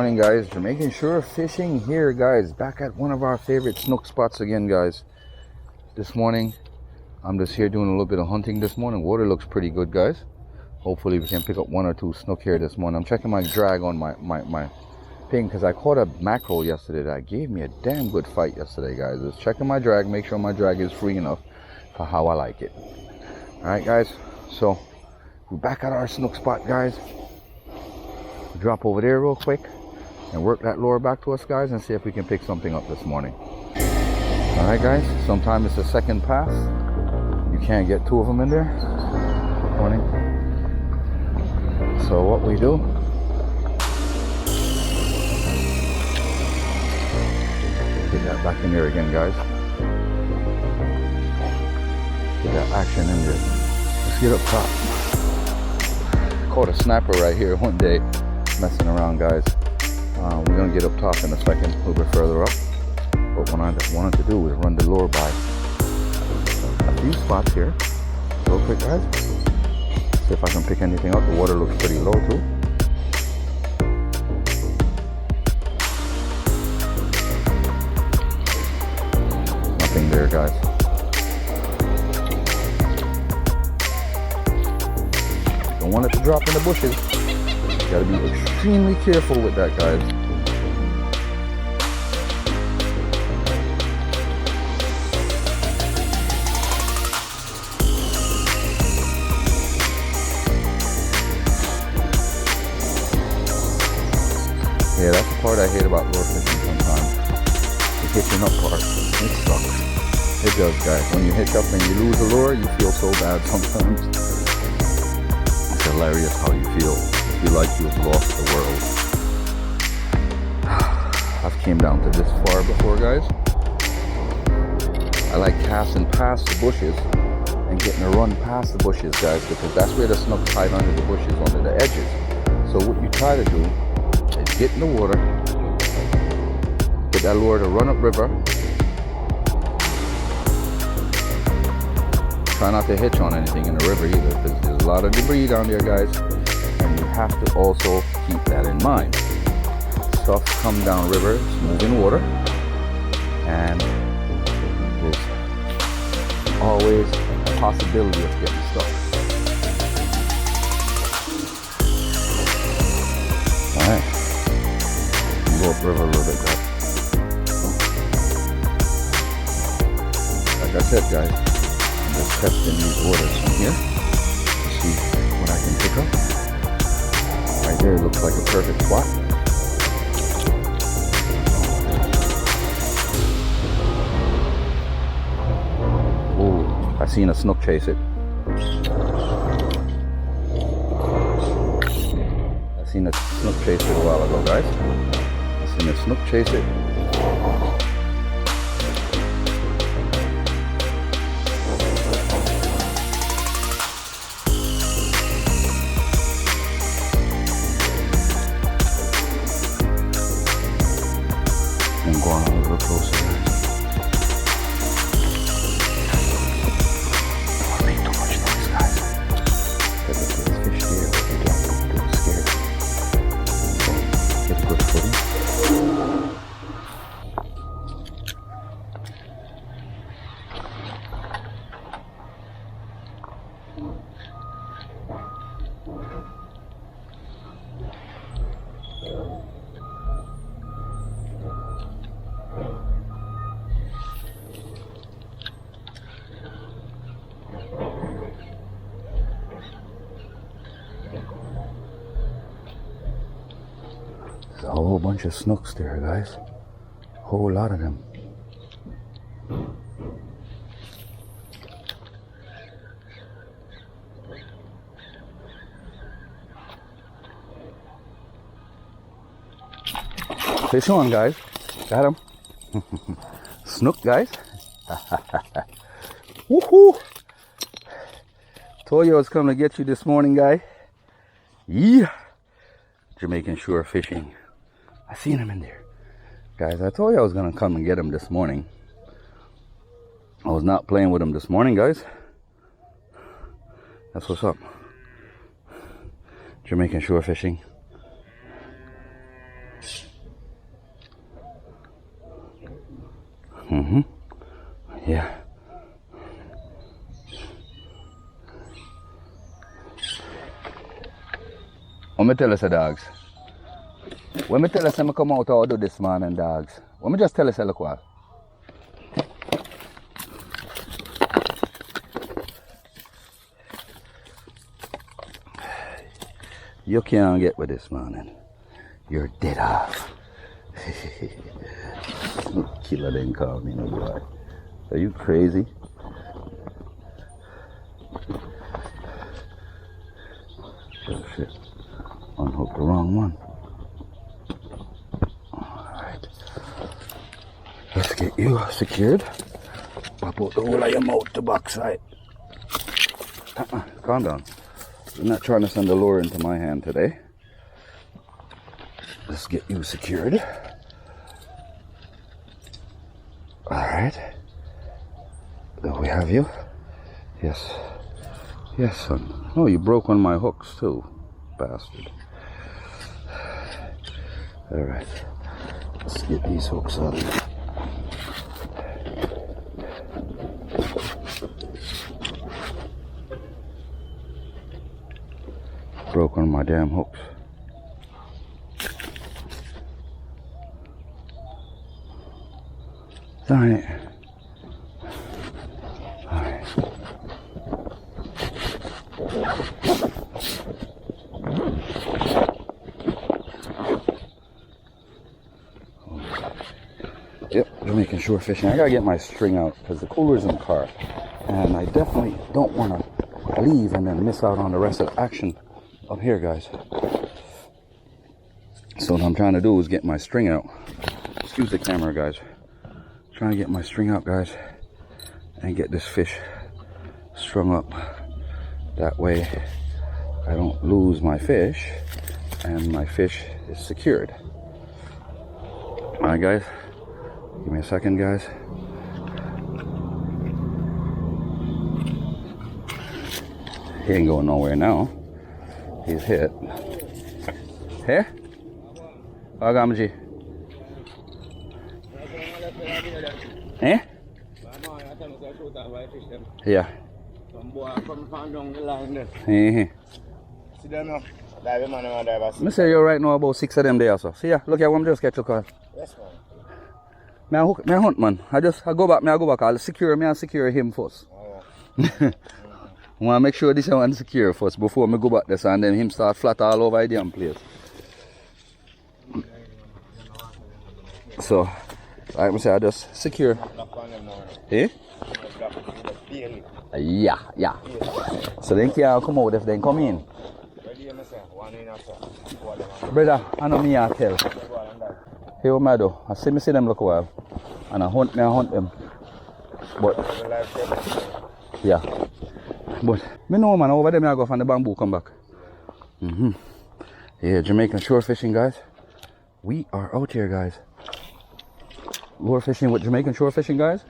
morning, guys. Jamaican Shore fishing here, guys. Back at one of our favorite snook spots again, guys. This morning, I'm just here doing a little bit of hunting this morning. Water looks pretty good, guys. Hopefully we can pick up 1 or 2 snook here this morning. I'm checking my drag on my thing because I caught a mackerel yesterday that gave me a damn good fight yesterday, guys. Just checking my drag, make sure my drag is free enough for how I like it. Alright, guys. So, we're back at our snook spot, guys. Drop over there real quick and work that lure back to us, guys, and see if we can pick something up this morning. Alright, guys. Sometimes it's a second pass. You can't get 2 of them in there. Morning. So what we do, get that back in there again, guys. Get that action in there. Let's get up top. Caught a snapper right here one day, messing around, guys. We're gonna get up top in a second, a little bit further up. But what I wanted to do is run the lure by a few spots here, real quick, guys. See if I can pick anything up. The water looks pretty low too. Nothing there, guys. Don't want it to drop in the bushes. You gotta be extremely careful with that, guys. Yeah, that's the part I hate about lure fishing sometimes. The hitching up part. It sucks. It does, guys. When you hitch up and you lose a lure, you feel so bad sometimes. It's hilarious how you feel. You feel like you've lost the world. I've came down to this far before, guys. I like casting past the bushes and getting a run past the bushes, guys, because that's where the snook hide under the bushes, under the edges. So what you try to do, get in the water, get that lure to run upriver. Try not to hitch on anything in the river either, because there's a lot of debris down there, guys, and you have to also keep that in mind. Stuff come down river, it's moving water, and there's always a possibility of getting stuck. All right. Go upriver a little bit, guys. Like I said, guys, I'm just testing these waters from here to see what I can pick up. Right there looks like a perfect spot. Oh, I seen a snook chase it. I seen a snook chase it a while ago, guys. And the snook chase it. I'm going a little closer. Don't want to make too much noise, guys. Because if there's fish there, we don't want to be scared. So get a good footing. There's a whole bunch of snooks there, guys. A whole lot of them. Fish on, guys. Got him. Snook, guys. Woohoo! Told you I was coming to get you this morning, guy. Yeah. Jamaican Shore fishing. I seen him in there. Guys, I told you I was going to come and get him this morning. I was not playing with him this morning, guys. That's what's up. Jamaican Shore fishing. What me tell us, dogs? When me tell us I come out how I do this morning, dogs. When me just tell us, look what. You can't get with this morning. You're dead off. Killer didn't call me no boy. Are you crazy? Oh shit. Unhooked the wrong one. Alright. Let's get you secured. Pop out the whole of your mouth to backside. Calm down. I'm not trying to send the lure into my hand today. Let's get you secured. Alright. There we have you. Yes. Yes, son. Oh, you broke one of my hooks too, bastard. Alright. Let's get these hooks out of here. Broke one of my damn hooks. Darn it. Alright. Yep, Jamaican shore fishing. I gotta get my string out because the cooler's in the car. And I definitely don't want to leave and then miss out on the rest of the action up here, guys. So what I'm trying to do is get my string out. Excuse the camera, guys. Trying to get my string out, guys, and get this fish strung up. That way I don't lose my fish and my fish is secured. Alright, guys, give me a second, guys. He ain't going nowhere now. He's hit. Here? Agamaji. Eh? Yeah. I say you right now about 6 of them there, so. See ya, look at one just catch the car. Yes, man. Me hunt, man. I go back, I'll secure me and secure him first. I want to make sure this one secure first before me go back there and then him start flat all over the damn place. So, like I say, I just secure. Eh? Yeah. So then can't come out if they come in. Brother, I know me I tell. Hey, what I do? I see them look a while. And I hunt them. But, yeah. But, me know, man, over there I go from the bamboo come back. Yeah, Jamaican shore fishing, guys. We are out here, guys. Lure fishing with Jamaican shore fishing, guys.